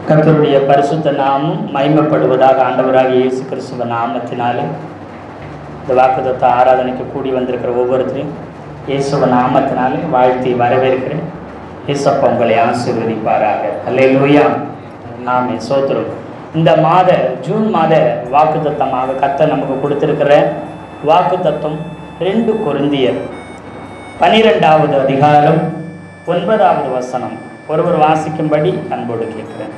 கர்த்தருடைய பரிசுத்த நாமம் மகிமைப்படுவதாக. ஆண்டவராகிய இயேசு கிறிஸ்துவ நாமத்தினாலே இந்த வாக்குத்தத்த ஆராதனைக்கு கூடி வந்திருக்கிற ஒவ்வொருத்தரையும் இயேசுவ நாமத்தினாலே வாழ்த்தி வரவேற்கிறேன். இயேசப்பா உங்களை ஆசீர்வதிப்பாராக. அல்லேலூயா. ஆமென். சோத்திரம். இந்த மாத ஜூன் மாத வாக்குத்தத்தமாக கர்த்தர் நமக்கு கொடுத்திருக்கிற வாக்குத்தத்தம் 2 கொரிந்தியர் 12வது அதிகாரம் 9வது வசனம். ஒருவர் வாசிக்கும்படி அன்போடு கேட்கிறேன்.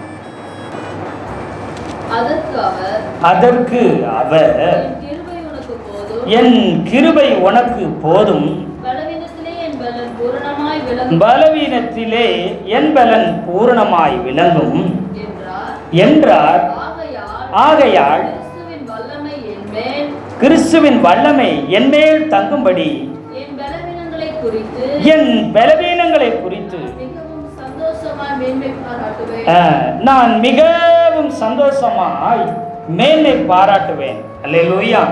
அதற்கு அவர், என் கிருபை உனக்கு போதும், பலவீனத்திலே என் பலன் பூரணமாய் விளங்கும் என்றார். ஆகையால் கிறிஸ்துவின் வல்லமை என்மேல் தங்கும்படி என் பலவீனங்களை குறித்து நான் மிகவும் சந்தோஷமாய் மேன்மை பாராட்டுவேன். அல்லேலூயா.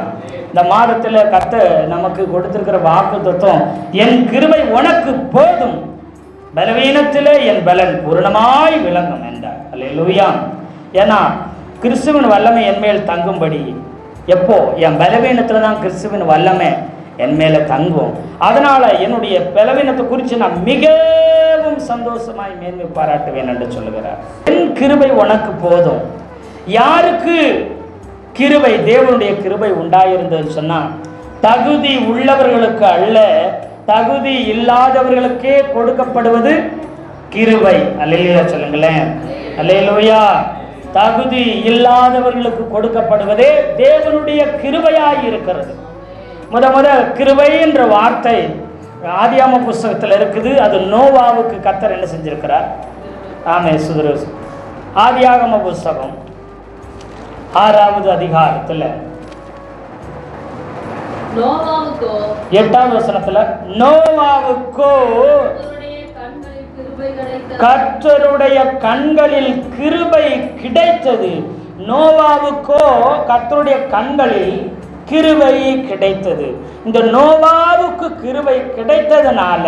இந்த மாதத்தில் கர்த்தர் நமக்கு கொடுத்திருக்கிற வாக்குத்தத்தம், என் கிருபை உனக்கு போதும், பலவீனத்திலே என் பலன் பூரணமாய் விளங்கும் என்றார். அல்லேலூயா. ஏன்னா கிறிஸ்துவின் வல்லமை என் மேல் தங்கும்படி, எப்போ என் பலவீனத்தில் தான் கிறிஸ்துவின் வல்லமை என் மேலே தங்கும். அதனால என்னுடைய பலவீனத்தை குறித்து நான் மிகவும் சந்தோஷமாய் மேன்மை பாராட்டுவேன் என்று சொல்லுகிறார். என் கிருபை உனக்கு போதும். யாருக்கு கிருபை, தேவனுடைய கிருபை உண்டாயிருந்ததுன்னு சொன்னா, தகுதி உள்ளவர்களுக்கு அல்ல, தகுதி இல்லாதவர்களுக்கே கொடுக்கப்படுவது கிருபை. அல்லேலூயா சொல்லுங்களேன். அல்லேலூயா. தகுதி இல்லாதவர்களுக்கு கொடுக்கப்படுவதே தேவனுடைய கிருபையாய் இருக்கிறது. முத கிருபை என்ற வார்த்தை ஆதியாகம புஸ்தகத்தில் இருக்குது. அது நோவாவுக்கு கர்த்தர் என்ன செஞ்சிருக்கிறார்? ஆதியாகம புஸ்தகம் 6வது அதிகாரத்தில் 8வது வசனத்தில், நோவாவுக்கோ கர்த்தருடைய கண்களில் கிருபை கிடைத்தது. நோவாவுக்கோ கர்த்தருடைய கண்களில் கிருபை கிடைத்தது. இந்த நோவாவுக்கு கிருபை கிடைத்ததனால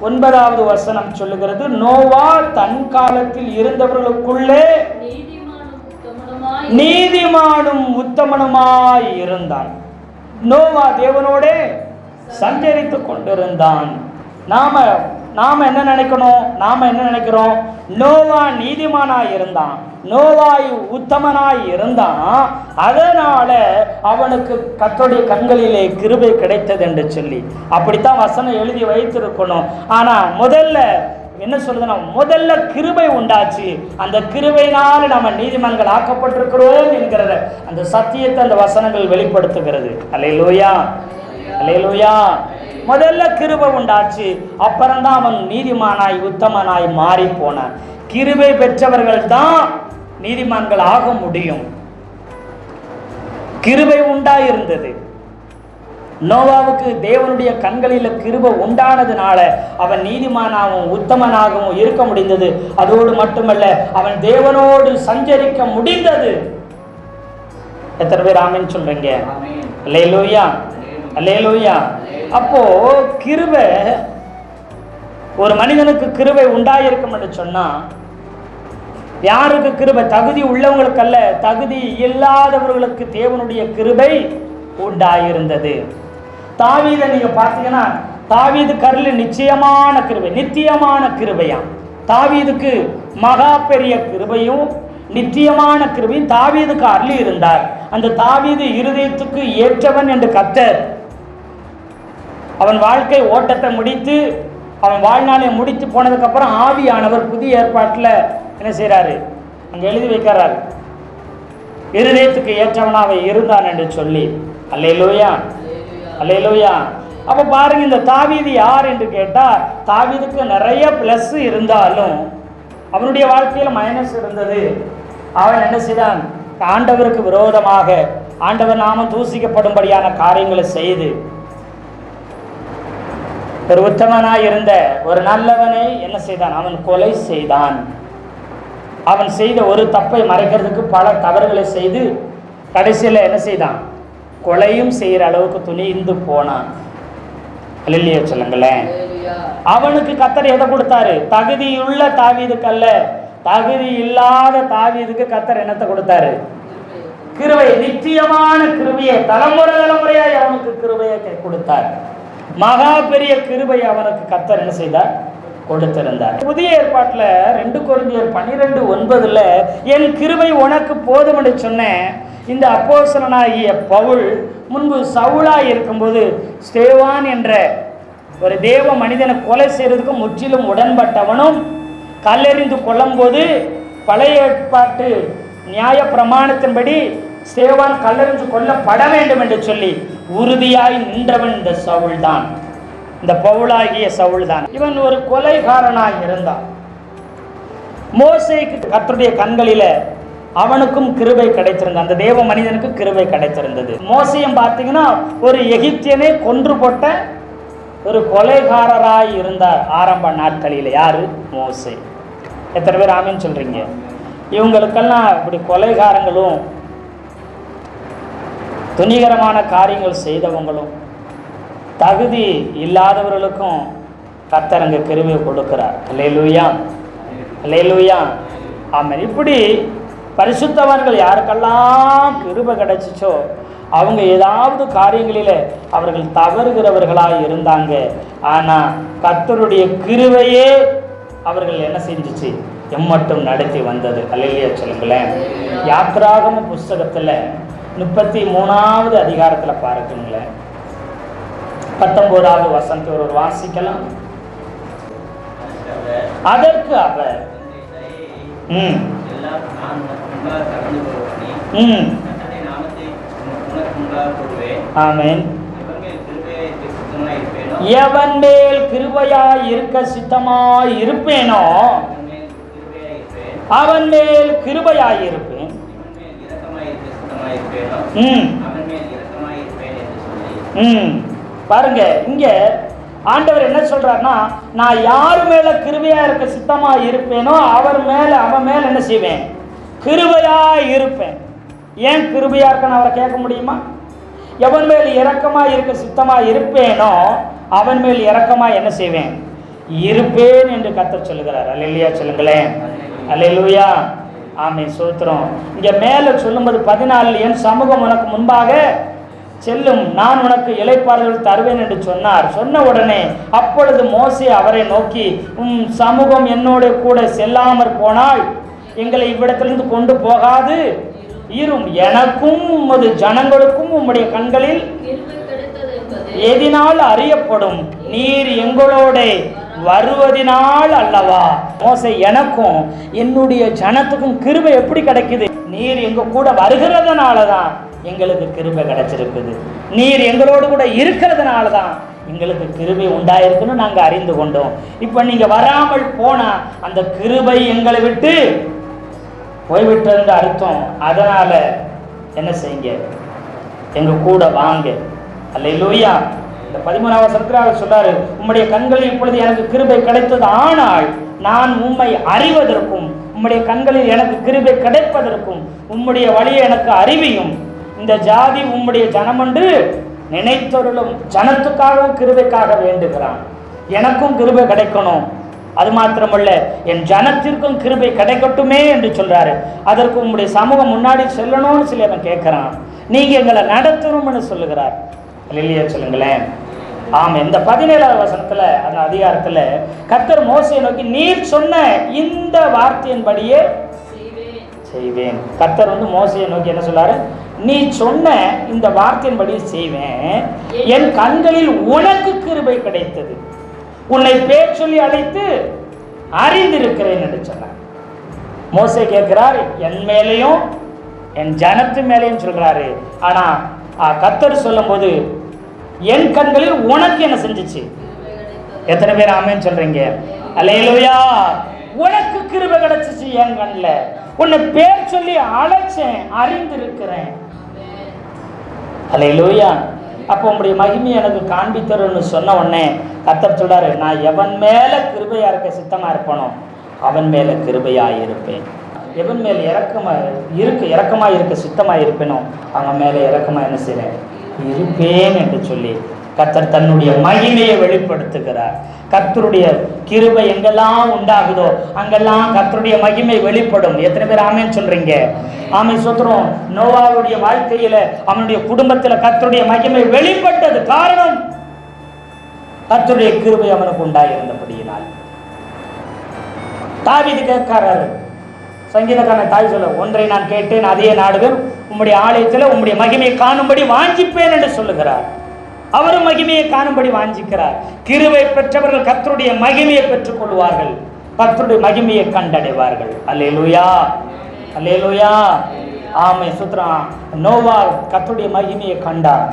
9வது வசனம் சொல்லுகிறது, நோவா தன் காலத்தில் இருந்தவர்களுக்குள்ளே நீதிமானும் உத்தமனுமாய் இருந்தான். நோவா தேவனோடே சஞ்சரித்து கொண்டிருந்தான். நாம என்ன நினைக்கிறோம்? நோவா நீதிமானாய் இருந்தான், நோவாய் உத்தமனாய் இருந்தான், அதனால அவனுக்கு கர்த்தருடைய கண்களிலே கிருபை கிடைத்தது என்று சொல்லி அப்படித்தான் வசனம் எழுதி வைத்திருக்கணும். ஆனா முதல்ல என்ன சொல்றதுன்னா, முதல்ல கிருபை உண்டாச்சு. அந்த கிருபையினால நம்ம நீதிமான்கள் ஆக்கப்பட்டிருக்கிறோம் என்கிறத அந்த சத்தியத்தை அந்த வசனங்கள் வெளிப்படுத்துகிறது. அல்லேலூயா. அல்லேலூயா. முதல்ல கிருபை உண்டாச்சு, அப்புறம்தான் அவன் நீதிமானாய் உத்தமனாய் மாறி போனான். கிருபை பெற்றவர்கள் தான் நீதிமான்கள் ஆக முடியும். கிருபை உண்டாயிருந்தது. நோவாவுக்கு தேவனுடைய கண்களில் கிருபை உண்டானதுனால அவன் நீதிமானாகவும் உத்தமனாகவும் இருக்க முடிந்தது. அதோடு மட்டுமல்ல, அவன் தேவனோடு சஞ்சரிக்க முடிந்தது. எத்தனை பேர் ஆமென் சொல்றீங்க? அல்லேலூயா. அல்லேலூயா. அப்போ கிருபை, ஒரு மனிதனுக்கு கிருபை உண்டாயிருக்கும் என்று சொன்னா, யாருக்கு கிருபை? தகுதி உள்ளவங்களுக்கு அல்ல, தகுதி இல்லாதவர்களுக்கு தேவனுடைய கிருபை உண்டாயிருந்தது. தாவீதை நீங்க பார்த்தீங்கன்னா, தாவீது கர்ல நிச்சயமான கிருபை, நித்தியமான கிருபையாம். தாவீதுக்கு மகா பெரிய கிருபையும் நித்தியமான கிருபையும் தாவீதுக்கு அருளி இருந்தார். அந்த தாவீது இருதயத்துக்கு ஏற்றவன் என்று கர்த்தர் அவன் வாழ்க்கை ஓட்டத்தை முடித்து, அவன் வாழ்நாளை முடித்து போனதுக்கு அப்புறம் ஆவியானவர் புதிய ஏற்பாட்டில் என்ன செய்யறாரு? அங்க எழுதி வைக்கிறார், இருதயத்துக்கு ஏற்றவனாக இருந்தான் என்று சொல்லி. அல்லேலூயா. அல்லேலூயா. அப்ப பாருங்க, இந்த தாவீது யார் என்று கேட்டா, தாவீதுக்கு நிறைய பிளஸ் இருந்தாலும் அவனுடைய வாழ்க்கையில மைனஸ் இருந்தது. அவன் என்ன செய்தான்? ஆண்டவருக்கு விரோதமாக, ஆண்டவர் நாமம் தூசிக்கப்படும்படியான காரியங்களை செய்து, ஒரு உத்தமனாய் இருந்த ஒரு நல்லவனை என்ன செய்தான்? அவன் கொலை செய்தான். அவன் செய்த ஒரு தப்பை மறைக்கிறதுக்கு பல தவறுகளை செய்து கடைசியில் என்ன செய்தான்? கொலையும் செய்கிற அளவுக்கு துணிந்து போனான். அல்லேலூயா சொல்லுங்களேன். அவனுக்கு கர்த்தர் எதை கொடுத்தாரு? தகுதியுள்ள தாவீதுக்கு அல்ல, தகுதி இல்லாத தாவீதுக்கு கர்த்தர் என்னத்தை கொடுத்தாரு? கிருபை, நித்தியமான கிருபையை, தலைமுறையாய் அவனுக்கு கிருபையை கொடுத்தார். மகா பெரிய கிருபை அவனுக்கு கர்த்தர் என்ன செய்தார்? கொடுத்திருந்தார். புதிய ஏற்பாட்டில் 2 கொரிந்தியர் 12:9 என் கிருபை உனக்கு போதும் என்று சொன்னேன். இந்த அப்போஸ்தலனாகிய பவுல் முன்பு சவுலாய் இருக்கும்போது ஸ்தேவான் என்ற ஒரு தேவ மனிதனை கொலை செய்யறதுக்கு முற்றிலும் உடன்பட்டவனும், கல்லெறிந்து கொள்ளும்போது பழைய ஏற்பாட்டு நியாய பிரமாணத்தின்படி ஸ்தேவான் கல்லெறிந்து கொல்லப்பட வேண்டும் என்று சொல்லி உறுதியாய் நின்றவன் இந்த சவுல் தான், இந்த பவுலாகிய சவுல் தான். இவன் ஒரு கொலைகாரனாய் இருந்தான். மோசேக்கு கர்த்தருடைய கண்களில அவனுக்கும் கிருபை கிடைத்திருந்தது, அந்த தேவ மனிதனுக்கு கிருபை கிடைத்திருந்தது. மோசேயும் பார்த்தீங்கன்னா ஒரு எகிப்தியனை கொன்று போட்ட ஒரு கொலைகாரராய் இருந்தார் ஆரம்ப நாட்களில். யாரு? மோசே. எத்தனை பேர் ஆமீன் சொல்றீங்க? இவங்களுக்கெல்லாம் இப்படி கொலைகாரங்களும் துணிகரமான காரியங்கள் செய்தவங்களும் தகுதி இல்லாதவர்களுக்கும் கர்த்தர் அங்கே கிருபை கொடுக்கிறார். அல்லேலூயா, அல்லேலூயா, ஆமென். இப்படி பரிசுத்தவான்கள் யாருக்கெல்லாம் கிருபை கிடைச்சிச்சோ அவங்க ஏதாவது காரியங்களில் அவர்கள் தவறுகிறவர்களாக இருந்தாங்க. ஆனால் கர்த்தருடைய கிருபையே அவர்கள் என்ன செஞ்சிச்சு? எம்மட்டும் நடத்தி வந்தது. அல்லேலூயா சொல்லுங்களேன். யாத்ராகம புஸ்தகத்தில் 33வது அதிகாரத்தில் பாருங்களேன், 19வது வசனத்தை ஒரு வாசிக்கலாம். அதற்கு அவர் ஆமென், எவன் மேல் கிருபையாய் இருக்க சித்தமாய் இருப்பேனோ அவன் மேல் கிருபையாய் இருப்பேன். பாருங்க, இங்க ஆண்டவர் என்ன சொல்றாருன்னா, நான் யார் மேல கிருபையா இருக்க சித்தமா இருப்பேனோ அவன் மேல என்ன செய்வேன்? கிருபையா இருப்பேன். ஏன் கிருபையா இருக்கன்னு அவரை கேட்க முடியுமா? எவன் மேல் இரக்கமா இருக்க சித்தமா இருப்பேனோ அவன் மேல் இரக்கமா என்ன செய்வேன்? இருப்பேன் என்று கர்த்தர் சொல்லுகிறார். அல்லேலூயா சொல்லுங்களேன். அல்லேலூயா, ஆமென், ஸ்தோத்திரம். இங்க மேல சொல்லும்போது 14 என் சமூகம் உனக்கு முன்பாக செல்லும், நான் உனக்கு இளைப்பாறுதல் தருவேன் என்று சொன்னார். சொன்ன உடனே அப்பொழுது மோசே அவரை நோக்கி, சமூகம் என்னோட கூட செல்லாமற் போனால் எங்களை இவ்விடத்திலிருந்து கொண்டு போகாது இரும். எனக்கும் உமது ஜனங்களுக்கும் உம்முடைய கண்களில் எதினால் அறியப்படும், நீர் எங்களோட வருவதினால் அல்லவா. மோசே, எனக்கும் என்னுடைய ஜனத்துக்கும் கிருபை எப்படி கிடைக்குது? நீர் எங்க கூட வருகிறதுனால தான் எங்களுக்கு கிருபை கிடைச்சிருக்குது. நீர் எங்களோடு கூட இருக்கிறதுனால தான் எங்களுக்கு கிருபை உண்டாயிருக்குன்னு நாங்கள் அறிந்து கொண்டோம். இப்போ நீங்கள் வராமல் போனால் அந்த கிருபை எங்களை விட்டு போய்விட்டது அர்த்தம். அதனால என்ன செய்யுங்க? எங்க கூட வாங்க. அல்லேலூயா. இந்த 13வது வசனத்தில் சொல்றாரு, உம்முடைய கண்களில் இப்பொழுது எனக்கு கிருபை கிடைத்தது, ஆனால் நான் உம்மை அறிவதற்கும் உம்முடைய கண்களில் எனக்கு கிருபை கிடைப்பதற்கும் உம்முடைய வழியை எனக்கு அறிவியும். இந்த ஜாதி உம்முடைய ஜனம் என்று நினைத்தொருளும். ஜனத்துக்காகவும் கிருபைக்காக வேண்டுகிறான். எனக்கும் கிருபை கிடைக்கணும், அது மாத்திரமல்ல என் ஜனத்திற்கும் கிருபை கிடைக்கட்டுமே என்று சொல்றாரு. அதற்கு உம்முடைய சமூகம் முன்னாடி செல்லணும்னு சொல்லி அவன் கேட்கிறான். நீங்க எங்களை நடத்தணும்னு சொல்லுகிறார். இல்லையா சொல்லுங்களேன். ஆமா, இந்த 17வது வசனத்துல அந்த அதிகாரத்துல கர்த்தர் மோசேயை நோக்கி, நீர் சொன்ன இந்த வார்த்தையின்படியே செய்வேன். கர்த்தர் மோசேயை நோக்கி என்ன சொல்றாரு? நீ சொன்ன இந்த வார்த்தையின்படி செய்வேன். என் கண்களில் உனக்கு கிருபை கிடைத்தது, உன்னை பேர் சொல்லி அழைத்து அறிந்திருக்கிறேன் என்று சொன்னார். மோசே கேட்கிறார், என் மேலையும் என் ஜனத்து மேலையும் சொல்றாரு. ஆனா கர்த்தர் சொல்லும் போது என் கண்களில் உனக்கு என்ன செஞ்சிச்சு? எத்தனை பேர் ஆமென் சொல்றீங்க? அல்லேலூயா. உனக்கு கிருபை கிடைச்சிச்சு என் கண்ணில், உன்னை பேர் சொல்லி அழைச்சேன், அறிந்திருக்கிறேன். அல்லேலூயா. அப்போ உங்களுடைய மகிமையை எனக்கு காண்பித்தருன்னு சொன்ன உடனே கர்த்தர் சொல்றாரு, நான் எவன் மேல கிருபையா இருக்க சித்தமா இருப்பனோ அவன் மேல கிருபையா இருப்பேன். எவன் மேல் இரக்கமா இருக்க சித்தமா இருப்பேனோ அவன் மேல இரக்கமா என்ன செய்றேன்? இருப்பேன் என்று சொல்லி கர்த்தர் தன்னுடைய மகிமையை வெளிப்படுத்துகிறார். கர்த்தருடைய கிருபை எங்கெல்லாம் உண்டாகுதோ அங்கெல்லாம் கர்த்தருடைய மகிமை வெளிப்படும். எத்தனை பேர் ஆமென் சொல்றீங்க? ஆமென் சொல்றோம். நோவாவுடைய வாழ்க்கையில அவனுடைய குடும்பத்தில் கர்த்தருடைய மகிமை வெளிப்பட்டது. காரணம் கர்த்தருடைய கிருபை அவனுக்கு உண்டாயிருந்தபடியினால். தாவீது கேட்கிறாரு, சங்கீதக்காரன் தாய் சொல்ல, ஒன்றை நான் கேட்டேன் அதையே நாடுவேன், உம்முடைய ஆலயத்தில் உம்முடைய மகிமையை காணும்படி வாஞ்சிப்பேன் என்று சொல்லுகிறார். அவரும் மகிமையை காணும்படி வாஞ்சிக்கிறார். கிருபை பெற்றவர்கள் கர்த்தருடைய மகிமையை பெற்றுக் கொள்வார்கள், கர்த்தருடைய மகிமையை கண்டடைவார்கள். அல்லேலூயா, அல்லேலூயா. ஆமென் சுத்ரா. நோவா கர்த்தருடைய மகிமையை கண்டார்.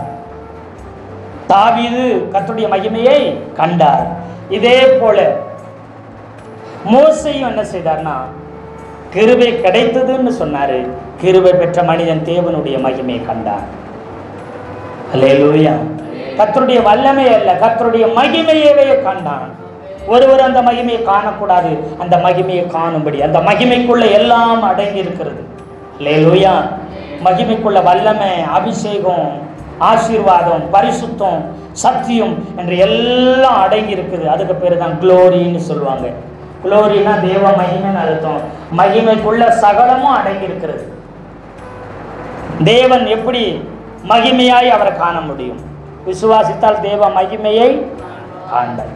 தாவீது கர்த்தருடைய மகிமையை கண்டார். இதே போல மோசேயும் என்ன செய்தார்னா, கிருபை கிடைத்ததுன்னு சொன்னாரு. கிருபை பெற்ற மனிதன் தேவனுடைய மகிமையை கண்டார். அல்லேலூயா. கர்த்தருடைய வல்லமை அல்ல, கர்த்தருடைய மகிமையவே கண்டான். ஒருவர் அந்த மகிமையை காணக்கூடாது, அந்த மகிமையை காணும்படி. அந்த மகிமைக்குள்ள எல்லாம் அடங்கி இருக்கிறது. அல்லேலூயா. மகிமைக்குள்ள வல்லமை, அபிஷேகம், ஆசீர்வாதம், பரிசுத்தம், சத்தியம் என்று எல்லாம் அடங்கி இருக்குது. அதுக்கு பேரு தான் குளோரின்னு சொல்லுவாங்க. குளோரினா தேவ மகிமைன்னு அர்த்தம். மகிமைக்குள்ள சகலமும் அடங்கி இருக்கிறது. தேவன் எப்படி மகிமையாய் அவரை காண முடியும்? விசுவாசித்தால் தேவ மகிமையை காண்பார்.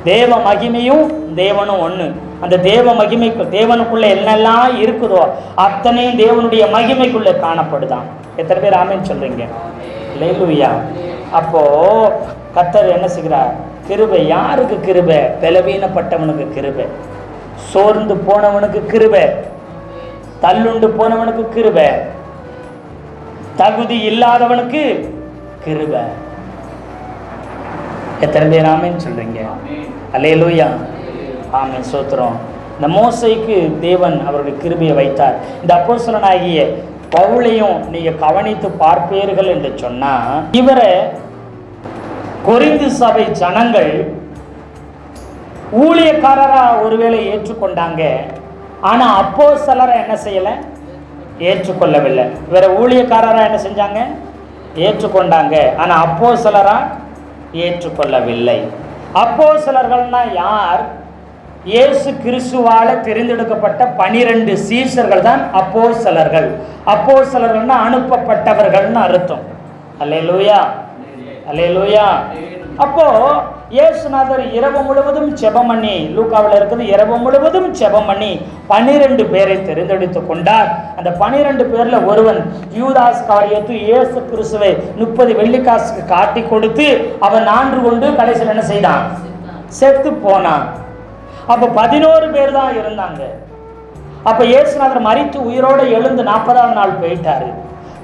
தேவ மகிமையும் தேவனும் ஒன்று. அந்த தேவ மகிமைக்கு தேவனுக்குள்ள என்னெல்லாம் இருக்குதோ அத்தனையும் தேவனுடைய மகிமைக்குள்ள காணப்படுதான். எத்தனை பேர் ஆமென் சொல்றீங்க? அல்லேலூயா. அப்போ கர்த்தர் என்ன செய்கிறார்? கிருபை. யாருக்கு கிருபை? பலவீனப்பட்டவனுக்கு கிருபை, சோர்ந்து போனவனுக்கு கிருபை, தள்ளுண்டு போனவனுக்கு கிருபை, தகுதி இல்லாதவனுக்கு கிருபை. எத்தனை பேர் ஆமென் சொல்றீங்க? அல்லேலூயா. ஆமென் ஸ்தோத்திரம். இந்த மோசேக்கு தேவன் அவருடைய கிருபையை வைத்தார். இந்த அப்போஸ்தலனாகிய பவுலையும் நீங்க கவனித்து பார்ப்பீர்கள் என்று சொன்னா, இவரை கொரிந்து சபை ஜனங்கள் ஊழியக்காரரா ஒருவேளை ஏற்றுக்கொண்டாங்க. ஆனா அப்போஸ்தலரை என்ன செய்யல? ஏற்றுக்கொள்ளவில்லை. இவரை ஊழியக்காரரா என்ன செஞ்சாங்க? ஏற்றுக்கொண்டாங்க. ஆனா அப்போஸ்தலரா ஏற்றுக்கொள்ளவில்லை. அப்போஸ்தலர்கள்னா யார்? இயேசு கிறிஸ்துவால தெரிந்தெடுக்கப்பட்ட 12 சீஷர்கள் தான் அப்போஸ்தலர்கள். அப்போஸ்தலர்கள்னா அனுப்பப்பட்டவர்கள்னு அர்த்தம். அல்லேலூயா, அல்லேலூயா. அப்போ இயேசுநாதர் இரவு முழுவதும் ஜெபம் பண்ணி, லூக்காவில் இருக்குது, இரவு முழுவதும் ஜெபம் பண்ணி 12 பேரை தெரிந்தெடுத்து கொண்டார். அந்த 12 பேர்ல ஒருவன் யூதாஸ் காரியத்து இயேசு கிறிஸ்துவை 30 வெள்ளிக்காசுக்கு காட்டி கொடுத்து அவன் நான்று கொண்டு கடைசியில் என்ன செய்தான்? செத்து போனான். அப்ப 11 பேர் தான் இருந்தாங்க. அப்ப இயேசுநாதர் மரித்து உயிரோடு எழுந்து 40ஆம் நாள் போயிட்டாரு.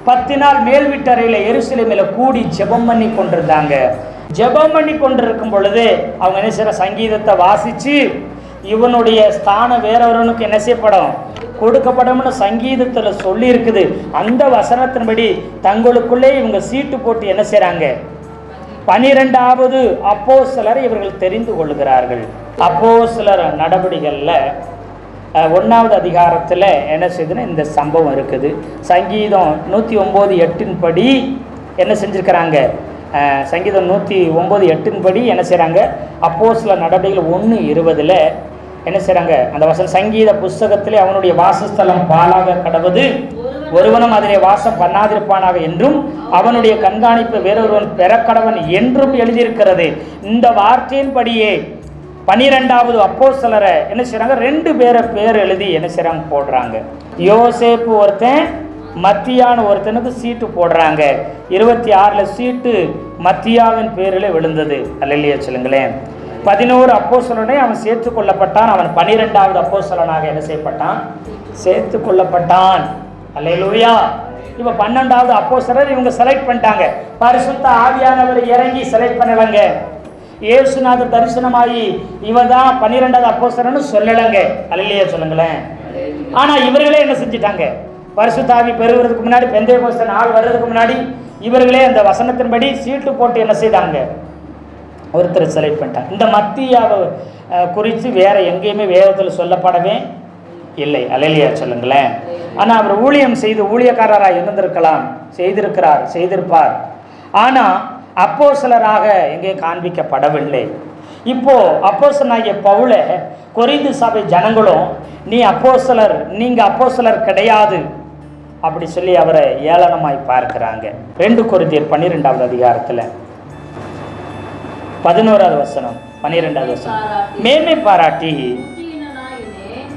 10 நாள் மேல் வீட்டறையில எருசலேமில் கூடி ஜெபம் பண்ணி கொண்டிருந்தாங்க. ஜெபம் பண்ணி கொண்டிருக்கும் பொழுது அவங்க என்ன செய்யற? சங்கீதத்தை வாசிச்சு இவனுடைய ஸ்தானம் வேறொருவனுக்கு என்ன செய்யப்படும்? கொடுக்கப்படும்னு சங்கீதத்துல சொல்லி இருக்குது. அந்த வசனத்தின்படி தங்களுக்குள்ளே இவங்க சீட்டு போட்டு என்ன செய்றாங்க? 12வது அப்போஸ்தலரை இவர்கள் தெரிந்து கொள்கிறார்கள். அப்போஸ்தலர் நடவடிக்கைகள்ல 1வது அதிகாரத்தில் என்ன செய்யுதுன்னா இந்த சம்பவம் இருக்குது. சங்கீதம் 109:8 படி என்ன செஞ்சுருக்கிறாங்க? சங்கீதம் 109:8 படி என்ன செய்கிறாங்க? அப்போஸ்தலர் நடவடிக்கைகள் 1:20 என்ன செய்கிறாங்க? அந்த வசனம், சங்கீத புஸ்தகத்திலே அவனுடைய வாசஸ்தலம் பாலாக கடவது, ஒருவனும் அதிலே வாசம் பண்ணாதிருப்பானாக என்றும் அவனுடைய கண்காணிப்பு வேறொருவன் பெறக்கடவன் என்றும் எழுதியிருக்கிறது. இந்த வார்த்தையின்படியே 12வது அப்போஸ்தலரை என்ன செய்றாங்க? 2 பேரை பேர் எழுதி என்ன செய்றாங்க? போடுறாங்க. யோசேப்பு ஒருத்தன், மத்தியான ஒருத்தனுக்கு சீட்டு போடுறாங்க. 26 சீட்டு மத்தியாவின் பேரில் விழுந்தது. அல்லேலூயா சொல்லுங்களேன். 11 அப்போஸ்தலனை அவன் சேர்த்து கொள்ளப்பட்டான். அவன் 12வது அப்போஸ்தலனாக என்ன செய்யப்பட்டான்? சேர்த்து கொள்ளப்பட்டான். அல்லேலூயா. இப்போ 12வது அப்போஸ்தலர் இவங்க செலக்ட் பண்ணிட்டாங்க. பரிசுத்த ஆவியானவர் இறங்கி செலக்ட் பண்ணலங்க. இயேசுநாதர் தரிசனமாகி இவன் தான் 12வது அப்போஸ்தலன்னு சொல்லலைங்க. அல்லேலூயா சொல்லுங்களேன். ஆனால் இவர்களே என்ன செஞ்சிட்டாங்க? பரிசுத்த ஆவி பெறுவதற்கு முன்னாடி, பெந்தேகோஸ்தே நாள் வர்றதுக்கு முன்னாடி இவர்களே அந்த வசனத்தின்படி சீட்டு போட்டு என்ன செய்தாங்க? ஒருத்தர் செலக்ட் பண்ணிட்டாங்க. இந்த மத்தியாவை குறித்து வேற எங்கேயுமே வேதத்தில் சொல்லப்படவே இல்லை. அல்லேலூயா சொல்லுங்களேன். ஆனால் அவர் ஊழியம் செய்து ஊழியக்காரராக இருந்திருக்கலாம், செய்திருக்கிறார், செய்திருப்பார். ஆனால் அப்போஸ்தலராக எங்கே காண்பிக்கப்படவில்லை. இப்போ அப்போஸ்தலனாகிய பவுலை கொரிந்து சபை ஜனங்களும் நீ அப்போஸ்தலர், நீங்க அப்போஸ்தலர் கிடையாது அப்படி சொல்லி அவரை ஏளனமாய் பார்க்கிறாங்க. 2 கொரிந்தியர் 12வது அதிகாரத்தில் 11வது வசனம் 12வது வசனம், மேன்மை பாராட்டி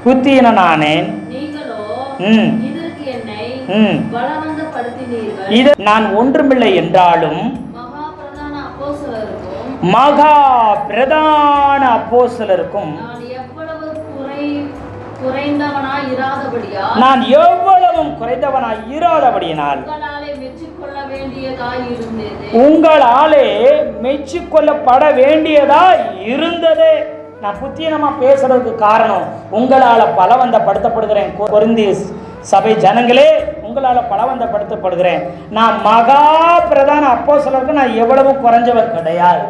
புத்தியனானேன், இது நான் ஒன்றுமில்லை என்றாலும் மகா பிரதான அப்போஸ்தலருக்கும் நான் எவ்வளவும் குறைந்தவனாய் இராதபடியினால் உங்களாலே மெச்சிக்கொள்ளப்பட வேண்டியதாய் இருந்தது. நான் புத்தியனமா பேசுறதுக்கு காரணம், உங்களால பலவந்தப்படுத்தப்படுகிறேன். கொரிந்திய சபை ஜனங்களே, உங்களால பலவந்தப்படுத்தப்படுகிறேன். நான் மகா பிரதான அப்போஸ்தலருக்கு நான் எவ்வளவும் குறைஞ்சவர் கிடையாது.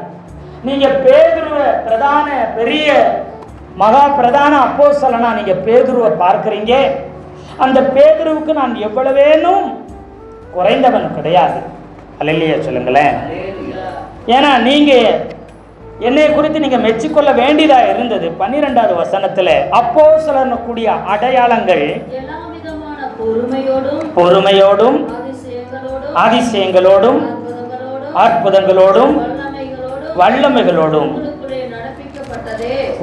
நீங்க பேதுருவ பிரதான பெரிய மகா பிரதான அப்போஸ்தலனா நீங்க பேதுருவை பார்க்கிறீங்க. அந்த பேதுருவுக்கு நான் எவ்வளவேனும் குறைந்தவன் கிடையாது. அல்லேலூயா சொல்லுங்களேன். ஏன்னா நீங்க என்னை குறித்து நீங்க மெச்சிக்கொள்ள வேண்டியதா இருந்தது. 12வது வசனத்துல அப்போஸ்தலன் கூடிய அடையாளங்கள் பொறுமையோடும் அதிசயங்களோடும் அற்புதங்களோடும் வல்லமைகளோடும்